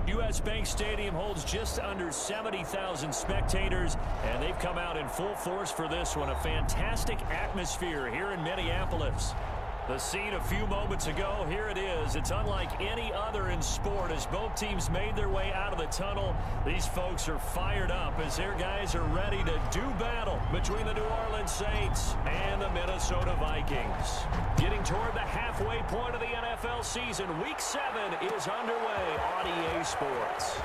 U.S. Bank Stadium holds just under 70,000 spectators, and they've come out in full force for this one. A fantastic atmosphere here in Minneapolis. The scene a few moments ago, here it is. It's unlike any other in sport as both teams made their way out of the tunnel. These folks are fired up as their guys are ready to do battle between the New Orleans Saints and the Minnesota Vikings. Getting toward the halfway point of the NFL season, Week 7 is underway on EA Sports.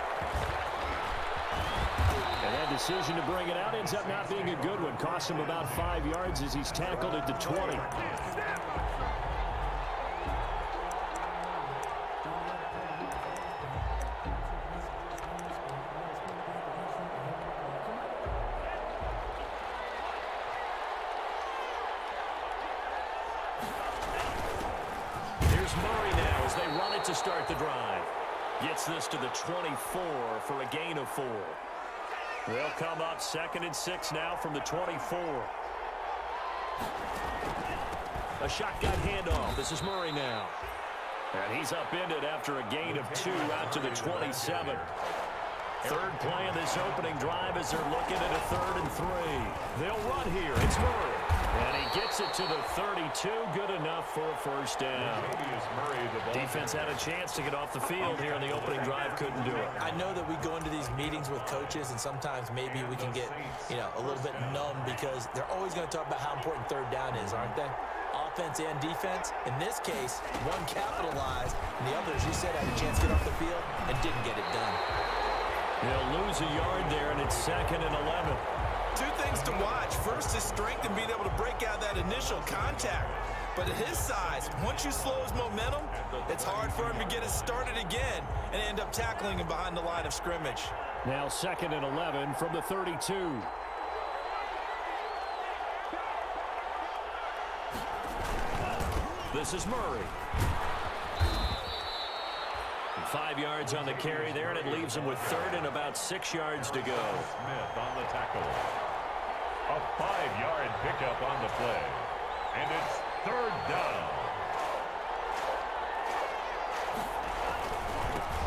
And that decision to bring it out ends up not being a good one. Cost him about 5 yards as he's tackled at the 20. To start the drive. Gets this to the 24 for a gain of 4. They'll come up 2nd and 6 now from the 24. A shotgun handoff. This is Murray now. And he's upended after a gain of 2 out to the 27. Third play of this opening drive as they're looking at a 3rd and 3. They'll run here. It's Murray. And he gets it to the 32. Good enough for a first down. Defense had a chance to get off the field here in the opening drive. Couldn't do it. I know that we go into these meetings with coaches, and sometimes maybe we can get, a little bit numb because they're always going to talk about how important 3rd down is, aren't they? Offense and defense. In this case, one capitalized, and the other, as you said, had a chance to get off the field and didn't get it done. They'll lose a yard there, and it's 2nd and 11. 2 things to watch. First is strength and being able to break out that initial contact. But at his size, once you slow his momentum, it's hard for him to get it started again and end up tackling him behind the line of scrimmage. Now 2nd and 11 from the 32. This is Murray. 5 yards on the carry there, and it leaves him with 3rd and about 6 yards to go. Smith on the tackle. A 5-yard pickup on the play. And it's 3rd down.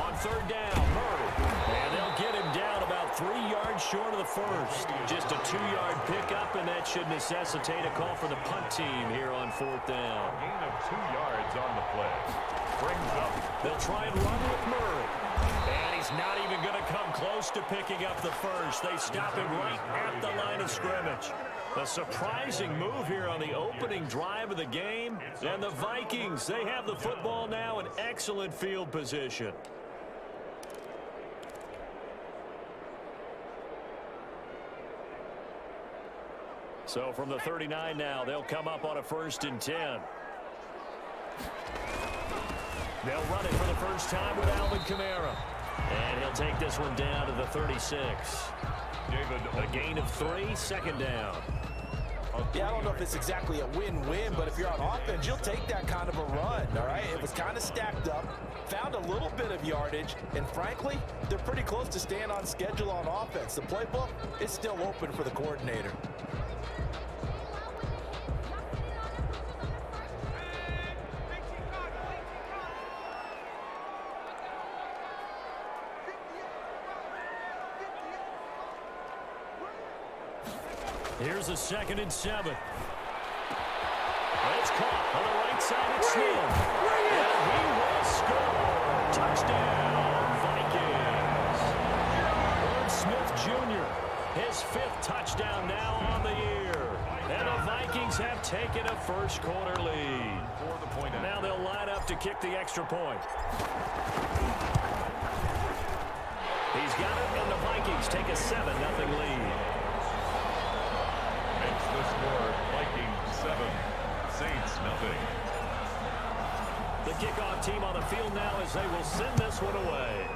On 3rd down, Murray. And they'll get him down about 3 yards short of the first. Just a 2-yard pickup, and that should necessitate a call for the punt team here on 4th down. A gain of 2 yards on the play. Brings up. They'll try and run with Murray. And he's not even going to come close to picking up the first. They stop him right at the line of scrimmage. A surprising move here on the opening drive of the game. And the Vikings, they have the football now in excellent field position. So from the 39 now, they'll come up on a 1st and 10. They'll run it for the first time with Alvin Kamara. And he'll take this one down to the 36. A gain of 3, 2nd down. Yeah, I don't know if it's exactly a win-win, but if you're on offense, you'll take that kind of a run, all right? It was kind of stacked up, found a little bit of yardage, and frankly, they're pretty close to staying on schedule on offense. The playbook is still open for the coordinator. Here's a 2nd and 7. It's caught on the right side. It's Smith. And he will score. Touchdown, Vikings. Herb Smith Jr., his 5th touchdown now on the year. And the Vikings have taken a first-quarter lead. Now they'll line up to kick the extra point. He's got it, and the Vikings take a 7-0 lead. The score, Vikings 7, Saints 0. The kickoff team on the field now as they will send this one away.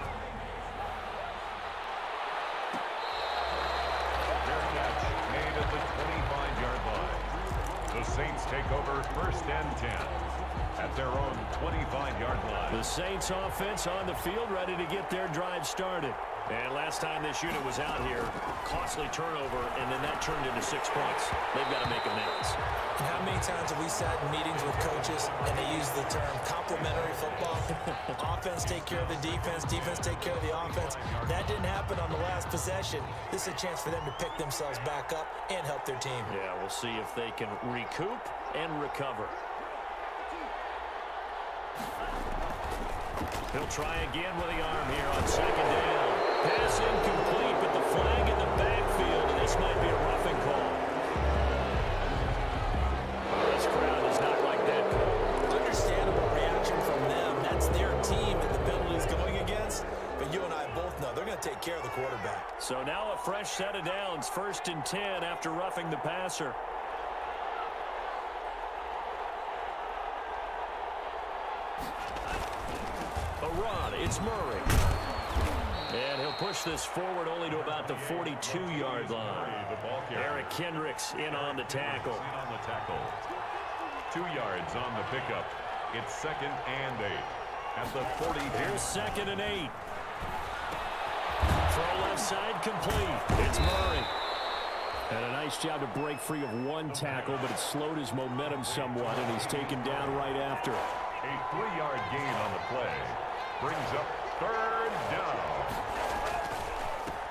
Their catch made at the 25-yard line. The Saints take over 1st and 10 at their own 25-yard line. The Saints offense on the field ready to get their drive started. And last time this unit was out here, costly turnover, and then that turned into 6 points. They've got to make amends. And how many times have we sat in meetings with coaches and they use the term complementary football? Offense take care of the defense, defense take care of the offense. That didn't happen on the last possession. This is a chance for them to pick themselves back up and help their team. Yeah, we'll see if they can recoup and recover. He'll try again with the arm here on second down. Pass incomplete, but the flag in the backfield, and this might be a roughing call. This crowd does not like that call. Understandable reaction from them. That's their team that the penalty's going against. But you and I both know they're going to take care of the quarterback. So now a fresh set of downs, 1st and 10 after roughing the passer. It's Murray. And he'll push this forward only to about the 42-yard line. Eric Kendricks in on the tackle. 2 yards on the pickup. It's 2nd and 8 at the 40. Here's 2nd and 8. Throw left side complete. It's Murray. And a nice job to break free of one tackle, but it slowed his momentum somewhat, and he's taken down right after. A 3-yard gain on the play. Brings up 3rd down.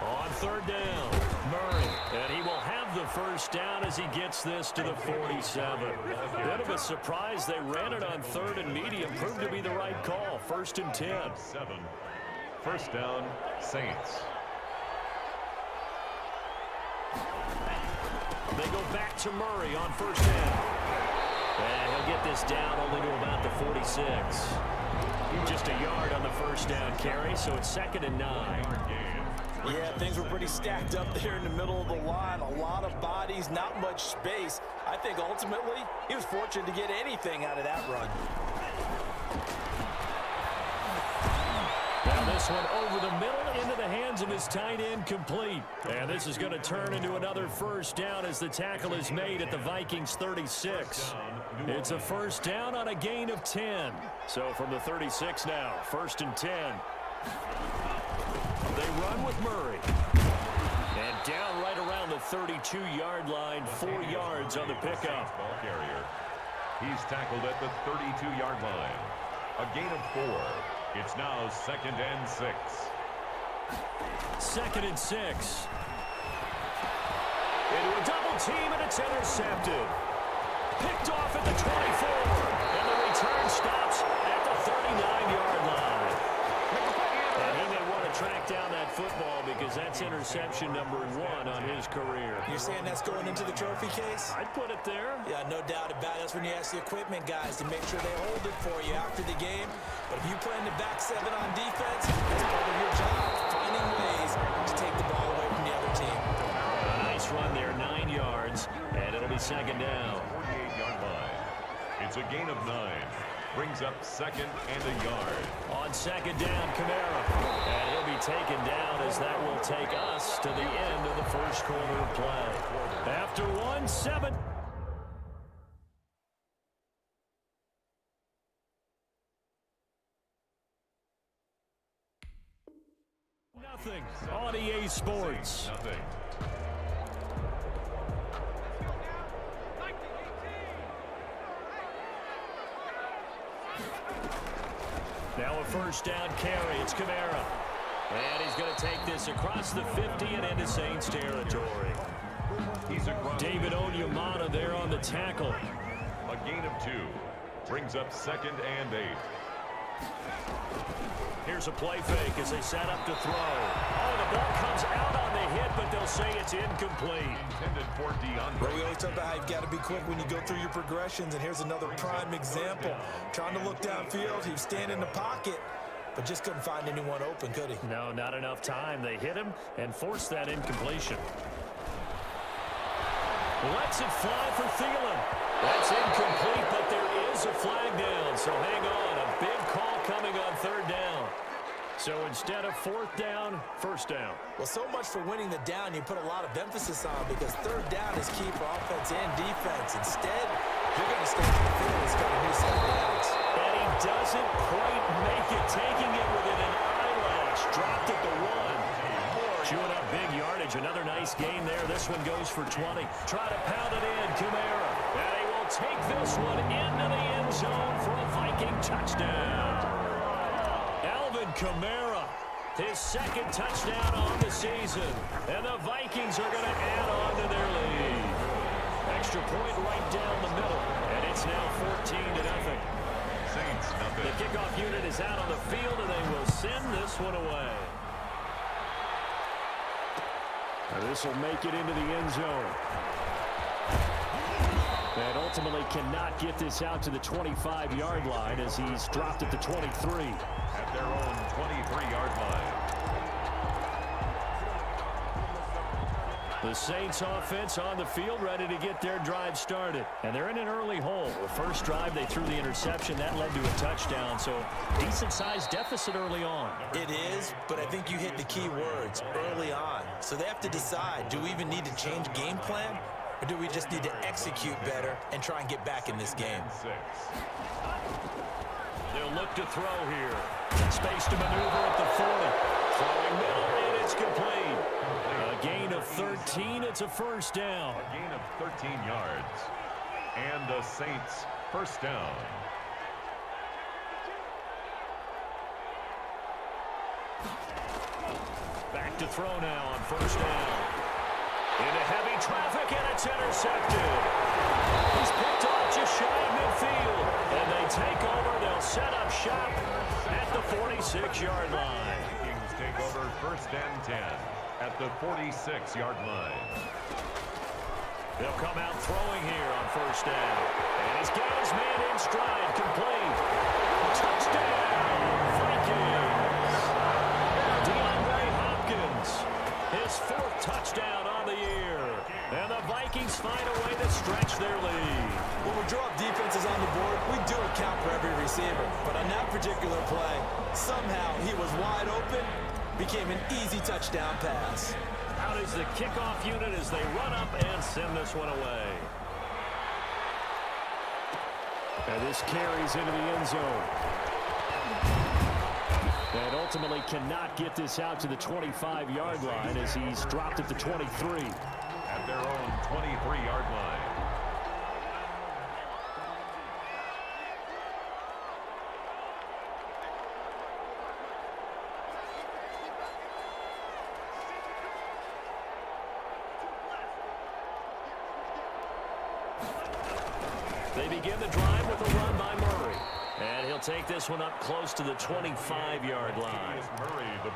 On 3rd down, Murray. And he will have the 1st down as he gets this to the 47. Bit of a surprise. They ran it on 3rd and medium. Proved to be the right call. 1st and 10. 7. 1st down, Saints. They go back to Murray on 1st down. And he'll get this down only to about the 46. Just a yard on the 1st down carry, so it's 2nd and 9. Yeah, things were pretty stacked up there in the middle of the line. A lot of bodies, not much space. I think ultimately he was fortunate to get anything out of that run. Now this one over the middle into the hands of his tight end complete. And this is going to turn into another 1st down as the tackle is made at the Vikings 36. It's a 1st down on a gain of 10. So from the 36 now, 1st and 10. They run with Murray. And down right around the 32-yard line, 4 yards on the pickup. Ball carrier. He's tackled at the 32-yard line. A gain of 4. It's now 2nd and 6. 2nd and 6. Into a double team, and it's intercepted. Picked off at the 24. And the return stops at the 39-yard line. And he may want to track down that football because that's interception number 1 on his career. You're saying that's going into the trophy case? I'd put it there. Yeah, no doubt about it. That's when you ask the equipment guys to make sure they hold it for you after the game. But if you play in the back 7 on defense, that's part of your job, finding ways to take the ball away from the other team. A nice run there, 9 yards, and it'll be 2nd down. 48-yard line. It's a gain of 9. Brings up 2nd and a yard. On 2nd down, Kamara. And he'll be taken down as that will take us to the end of the 1st quarter of play. After 1-7. Nothing on EA Sports. Nothing. Now a 1st down carry. It's Kamara. And he's going to take this across the 50 and into Saints territory. He's across. David Onyemata there on the tackle. A gain of 2. Brings up 2nd and 8. Here's a play fake as they set up to throw. Oh, the ball comes out on the hit, but they'll say it's incomplete. Intended for DeAndre. Bro, we always talk about how you've got to be quick when you go through your progressions, and here's another prime example. Trying to look downfield, he was standing in the pocket, but just couldn't find anyone open, could he? No, not enough time. They hit him and forced that incompletion. Lets it fly for Thielen. That's incomplete, but there is a flag down, so hang on. A big call coming on 3rd down. So instead of 4th down, 1st down. Well, so much for winning the down you put a lot of emphasis on because 3rd down is key for offense and defense. Instead, you're going to stay on the field and start a new set of downs. And he doesn't quite make it, taking it within an eyelash. Dropped at the 1. big yardage. Another nice gain there. This one goes for 20. Try to pound it in. Kamara. And he will take this one into the end zone for a Viking touchdown. Alvin Kamara, his second touchdown on the season. And the Vikings are going to add on to their lead. Extra point right down the middle. And it's now 14-0. Saints, nothing. The kickoff unit is out on the field, and they will send this one away. And this will make it into the end zone. And ultimately cannot get this out to the 25-yard line as he's dropped at the 23. At their own 23-yard line. The Saints offense on the field, ready to get their drive started. And they're in an early hole. The first drive, they threw the interception. That led to a touchdown, so decent-sized deficit early on. It is, but I think you hit the key words, early on. So they have to decide, do we even need to change game plan, or do we just need to execute better and try and get back in this game? They'll look to throw here. Space to maneuver at the 40. Throwing middle, and it's complete. A gain of 13. It's a first down. A gain of 13 yards. And the Saints first down. Back to throw now on first down. Into heavy traffic, and it's intercepted. He's picked off just shy of midfield. And they take over. They'll set up shop at the 46-yard line. Vikings take over first and 10 at the 46-yard line. They'll come out throwing here on first down. And he's got his man in stride, complete. Touchdown, Vikings. DeAndre Hopkins, his fourth touchdown on the year. And the Vikings find a way to stretch their lead. When we draw up defenses on the board, we do account for every receiver. But on that particular play, somehow he was wide open, became an easy touchdown pass. Out is the kickoff unit as they run up and send this one away. And this carries into the end zone. And ultimately cannot get this out to the 25-yard line as he's dropped at the 23. At their own 23-yard line. They begin the drive with a run by Murray. And he'll take this one up close to the 25-yard line.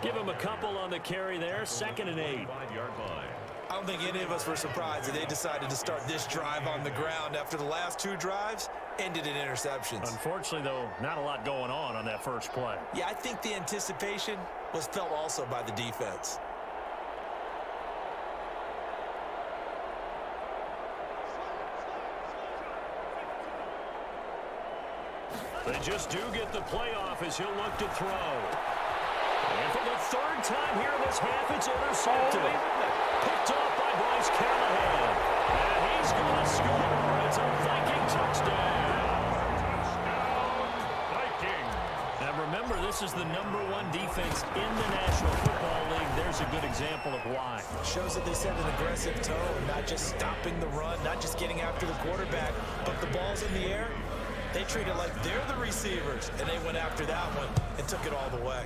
Give him a couple on the carry there, 2nd and 8. I don't think any of us were surprised that they decided to start this drive on the ground after the last two drives ended in interceptions. Unfortunately, though, not a lot going on that first play. Yeah, I think the anticipation was felt also by the defense. They just do get the playoff as he'll look to throw. And for the third time here in this half, it's intercepted. Picked off by Bryce Callahan. And he's going to score. It's a Viking touchdown. Vikings. Now remember, this is the #1 defense in the National Football League. There's a good example of why. Shows that they set an aggressive tone, not just stopping the run, not just getting after the quarterback, but the ball's in the air. They treat it like they're the receivers, and they went after that one and took it all the way.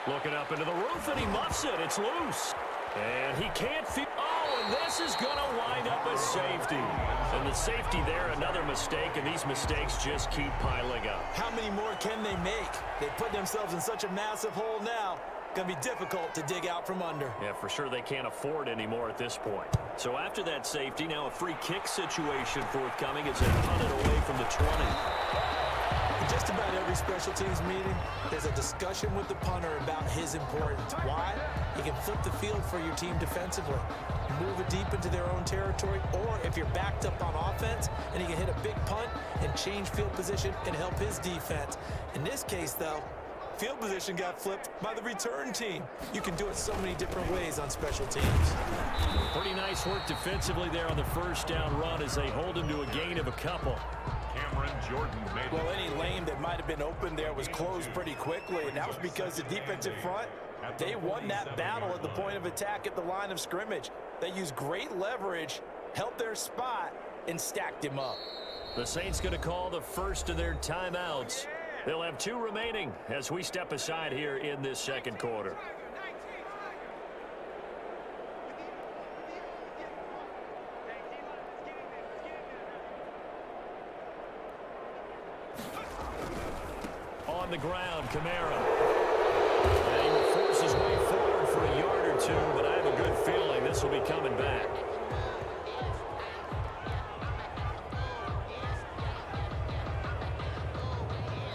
Looking up into the roof, and he muffs it. It's loose. And he can't feel... Oh, and this is going to wind up as safety. And the safety there, another mistake, and these mistakes just keep piling up. How many more can they make? They put themselves in such a massive hole now. Going to be difficult to dig out from under. Yeah, for sure they can't afford anymore at this point. So after that safety, now a free kick situation forthcoming as they punt it away from the 20. In just about every special teams meeting, there's a discussion with the punter about his importance. Why? He can flip the field for your team defensively, move it deep into their own territory, or if you're backed up on offense, and he can hit a big punt and change field position and help his defense. In this case, though, field position got flipped by the return team. You can do it so many different ways on special teams. Pretty nice work defensively there on the first down run as they hold him to a gain of a couple. Cameron Jordan made Well, any lane that might have been open there was closed pretty quickly, and that was because the defensive front They won that battle at the point of attack at the line of scrimmage. They used great leverage, held their spot, and stacked him up. The Saints going to call the first of their timeouts. They'll have 2 remaining as we step aside here in this second quarter. On the ground, Kamara. And he will force his way forward for a yard or 2, but I have a good feeling this will be coming back.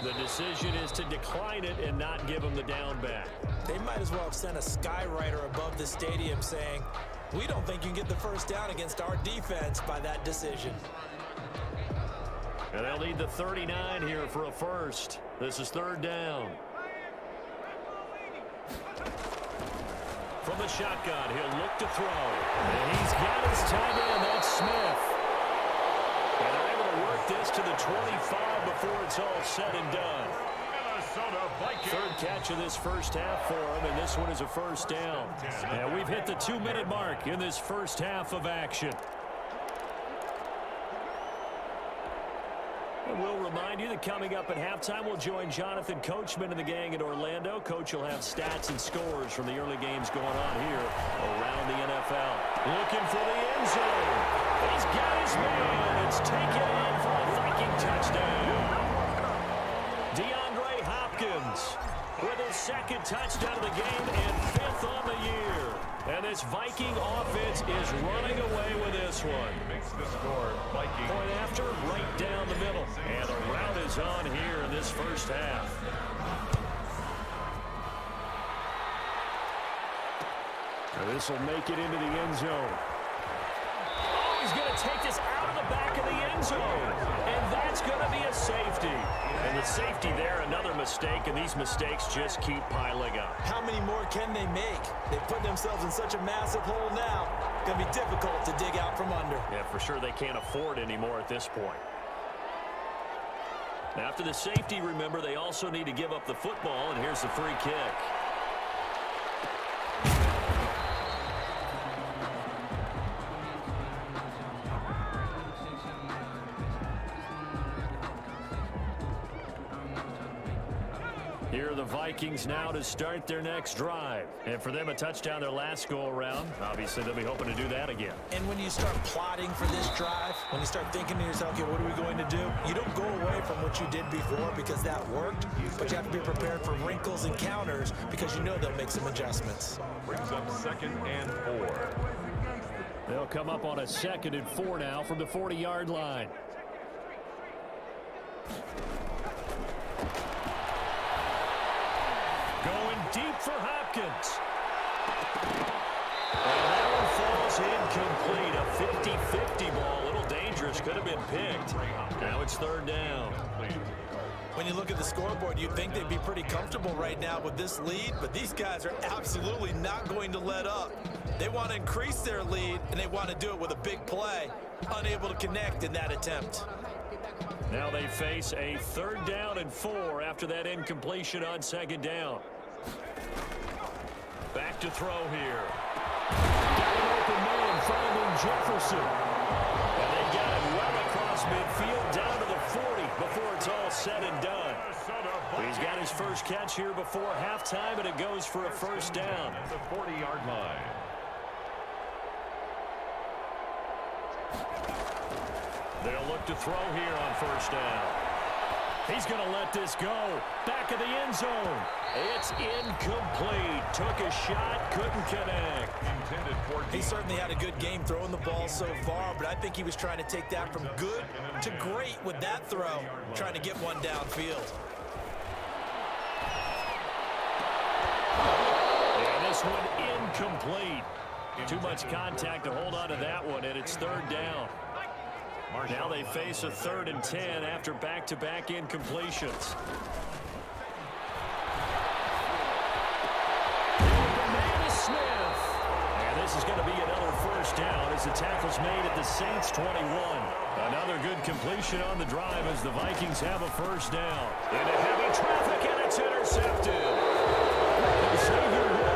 The decision is to decline it and not give him the down back. They might as well have sent a skywriter above the stadium saying, "We don't think you can get the first down against our defense by that decision." And they'll need the 39 here for a first. This is 3rd down. From the shotgun, he'll look to throw. And he's got his tight end. That's Smith. And they're able to work this to the 25 before it's all said and done. Minnesota Vikings. 3rd catch of this first half for him, and this one is a first down. And we've hit the 2-minute mark in this first half of action. And we'll remind you that coming up at halftime, we'll join Jonathan Coachman and the gang in Orlando. Coach will have stats and scores from the early games going on here around the NFL. Looking for the end zone. He's got his man. It's taken in for a Viking touchdown. DeAndre Hopkins with his 2nd touchdown of the game and 5th on the year. And this Viking offense is running away with this one. Makes the score Vikings. Point after, right down the middle. And the route is on here in this first half. And this will make it into the end zone. Oh, he's going to take this out of the back of the end zone. And that's going to be a safety. And the safety there, another mistake, and these mistakes just keep piling up. How many more can they make? They put themselves in such a massive hole now. It's going to be difficult to dig out from under. Yeah, for sure they can't afford anymore at this point. After the safety, remember, they also need to give up the football, and here's the free kick. Here are the Vikings now to start their next drive. And for them, a touchdown their last go-around. Obviously, they'll be hoping to do that again. And when you start plotting for this drive, when you start thinking to yourself, okay, what are we going to do? You don't go away from what you did before because that worked, but you have to be prepared for wrinkles and counters because you know they'll make some adjustments. Brings up 2nd and 4. They'll come up on a 2nd and 4 now from the 40-yard line. Going deep for Hopkins. And that one falls incomplete. A 50-50 ball. A little dangerous. Could have been picked. Now it's 3rd down. When you look at the scoreboard, you'd think they'd be pretty comfortable right now with this lead, but these guys are absolutely not going to let up. They want to increase their lead, and they want to do it with a big play. Unable to connect in that attempt. Now they face a 3rd down and 4 after that incompletion on 2nd down. Back to throw here. Got an open man finding Jefferson. And they got it well across midfield down to the 40 before it's all said and done. He's got his first catch here before halftime, and it goes for a first down. At the 40-yard line. They'll look to throw here on first down. He's going to let this go. Back of the end zone. It's incomplete. Took a shot, couldn't connect. Intended for He certainly had a good game throwing the ball so far, but I think he was trying to take that from good to great with that throw, trying to get one downfield. And this one incomplete. Too much contact to hold on to that one, and it's 3rd down. Now they face a 3rd and 10 after back-to-back incompletions. The man is Smith. And this is going to be another first down as the tackle's made at the Saints' 21. Another good completion on the drive as the Vikings have a first down. Into heavy traffic, and it's intercepted. Xavier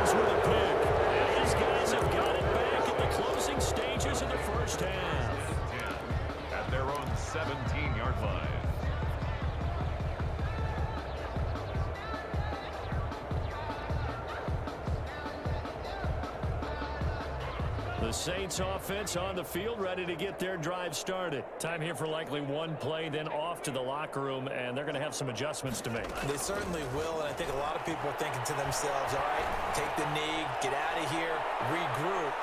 The Saints offense on the field, ready to get their drive started. Time here for likely one play, then off to the locker room, and they're going to have some adjustments to make. They certainly will, and I think a lot of people are thinking to themselves, all right, take the knee, get out of here, regroup.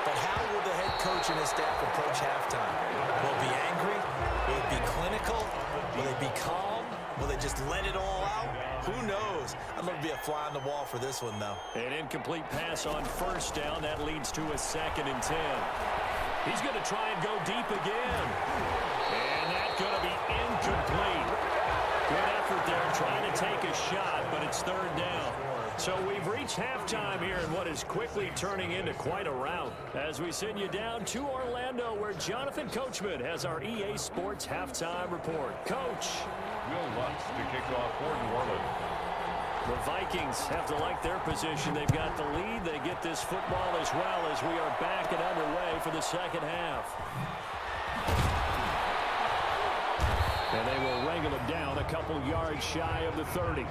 But how will the head coach and his staff approach halftime? Will it be angry? Will it be clinical? Will they be calm? Will they just let it all out? Who knows? I'd love to be a fly on the wall for this one, though. An incomplete pass on first down. That leads to a 2nd and 10. He's going to try and go deep again. And that's going to be incomplete. Good effort there trying to take a shot, but it's 3rd down. So we've reached halftime here in what is quickly turning into quite a rout. As we send you down to Orlando, where Jonathan Coachman has our EA Sports Halftime Report. Coach. Will Lutz to kick off for New Orleans. The Vikings have to like their position. They've got the lead. They get this football as well as we are back and underway for the second half. And they will wrangle it down a couple yards shy of the 30.